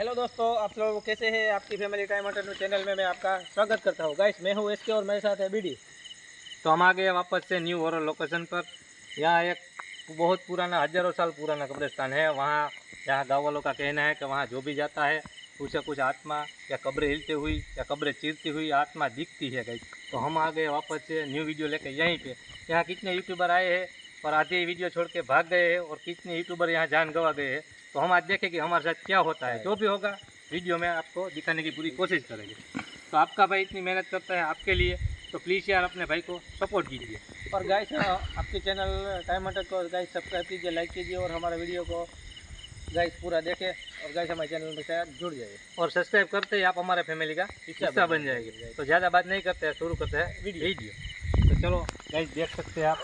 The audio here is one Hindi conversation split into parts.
हेलो दोस्तों, आप लोग कैसे हैं। आपकी फैमिली टाइम इंटरव्यू चैनल में मैं आपका स्वागत करता हूँ। गाइस, मैं हूँ एसके और मेरे साथ है बीडी। तो हम आ गए वापस से न्यू हॉरर लोकेशन पर। यहाँ एक बहुत पुराना, हजारों साल पुराना कब्रिस्तान है। वहाँ यहाँ गाँव वालों का कहना है कि वहाँ जो भी जाता है उसे कुछ आत्मा या कब्रें हिलती हुई या कब्रें चीरती हुई आत्मा दिखती है। गाइस, तो हम आ गए वापस से न्यू वीडियो लेकर यहीं पे। यहाँ कितने यूट्यूबर आए हैं और आधे वीडियो छोड़ के भाग गए हैं, और कितने यूट्यूबर यहाँ जान गंवा गए हैं। तो हम आज देखें कि हमारे साथ क्या होता है। जो भी होगा वीडियो में आपको दिखाने की पूरी कोशिश करेंगे। तो आपका भाई इतनी मेहनत करता है आपके लिए, तो प्लीज़ यार अपने भाई को सपोर्ट कीजिए। और गाइस, आपके चैनल टाइम इंटर को गाइस सब्सक्राइब कीजिए, लाइक कीजिए और हमारे वीडियो को गाइस पूरा देखें। और गाइस हमारे चैनल के साथ जुड़ जाइए और सब्सक्राइब करते ही आप हमारे फैमिली का हिस्सा बन जाएंगे। तो ज़्यादा बात नहीं करते हैं, शुरू करते हैं वीडियो। तो चलो गाइस, देख सकते हैं आप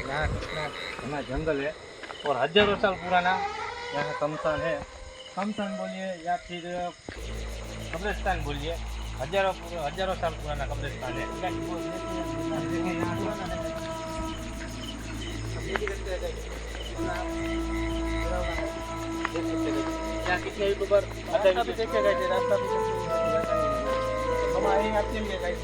यहाँ कितना घना जंगल है और हजारों साल पुराना यहाँ कमसान है। कमसान बोलिए या फिर कब्रिस्तान बोलिए, हजारों साल पुराना कब्रिस्तान है। यहाँ कितने यूट्यूबर रास्ता भी देखे गए थे, रास्ता भी हम आए हैं आपके लिए गाइस।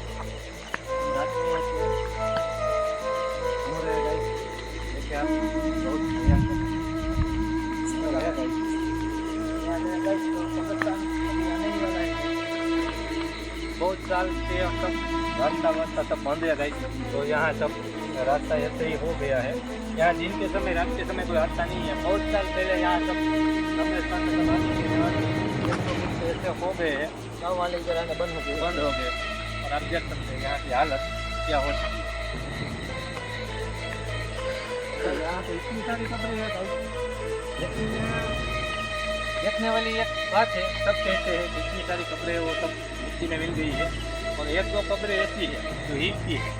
बहुत साल से सब रास्ता वास्ता सब बंद है गाइस। तो यहाँ सब रास्ता ऐसे ही हो गया है। यहाँ दिन के समय, रात के समय कोई रास्ता नहीं है। बहुत साल पहले यहाँ सब कब्रिस्तान में ऐसे हो गए हैं, गाँव वाले इधर आना बंद हो गए। और आप देख सकते हैं यहाँ की हालत क्या हो सकती है। यहाँ तो इतनी सारी कब्रें हैं गाइस, लेकिन देखने वाली एक बात है, सब कहते हैं जितनी सारी कब्रें वो सब मिट्टी में मिल गई है, और एक दो कब्रें ऐसी है जो हिलती है,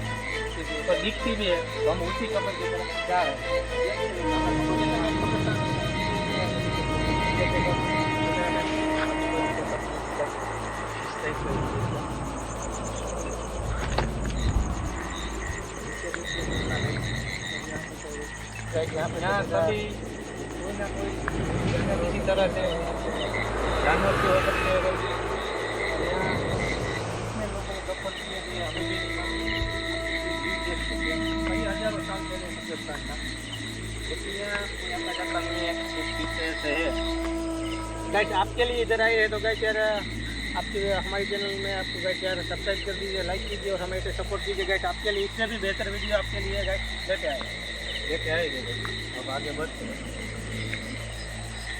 ऊपर दिखती भी है। तो हम उसी कब्र की तरफ जा रहे हैं। यहाँ सभी कोई ना कोई किसी तरह से जानवर भी हो सकते हैं। और यहाँ कितने लोगों को दफन किए गए हमें भी कई हजारों साल पहले हिंदुस्तान था, लेकिन यहाँ कोई आता जाता नहीं है, कुछ पीछे से है। गाइस आपके लिए इधर आए हैं तो गाइस यार आपके हमारे चैनल में आपको गाइस यार सब्सक्राइब कर दीजिए, लाइक कीजिए और हमें सपोर्ट कीजिए। गाइस आपके लिए इससे भी बेहतर वीडियो आपके लिए गाइस लेके आएंगे। अब आगे बढ़ते हैं।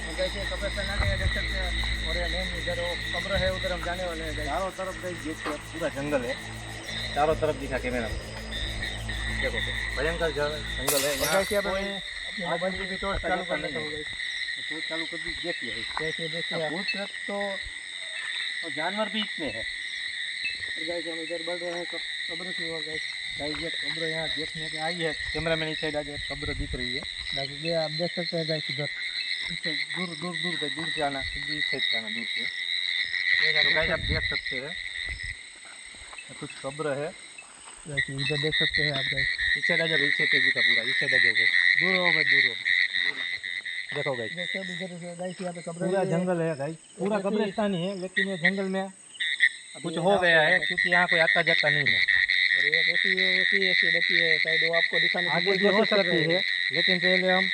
तो गाइस ये कब्रिस्तान आ गया, देख सकते हैं। और ये मेन इधर वो कब्र है, उधर हम जाने वाले हैं। चारों तरफ गई देखिए, पूरा जंगल है। चारों तरफ दिखा कैमरा में, देखो तो भयंकर जंगल है। यहाँ कोई अपनी मोबाइल की भी टॉर्च चालू करना चाहिए। तो चालू कर दी, देखिए देखिए भूत प्रेत तो और जानवर भी इतने हैं। गाइस हम इधर बढ़ रहे हैं कब्र की ओर। गाइस ये कब्र यहाँ देखने के आई है, कैमरा मैन इस साइड आज कब्र दिख रही है। ये आप देख सकते हैं गाइस, इधर इससे दूर से आना, इस साइड से आना, दूर से। तो गाइस आप देख सकते हैं कुछ कब्र है। इधर देख सकते हैं आप गाइस। इस साइड आ जाओ, इस साइड का पूरा इस साइड आ जाओ, दूर हो गए, दूर हो। देखो गाइस, इधर गाइस यहाँ पे कब्र पूरा जंगल है गाइस, पूरा कब्रिस्तान ही है, लेकिन ये जंगल में कुछ हो गया है क्योंकि यहाँ कोई आता जाता नहीं है। और ये ऐसी बची है, शायद वो आपको दिखाने की आगे भी हो सकती है, लेकिन पहले हम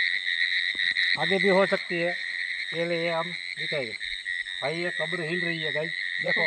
आगे भी हो सकती है, पहले ये हम दिखाएंगे। भाई ये कब्र हिल रही है गाइस, देखो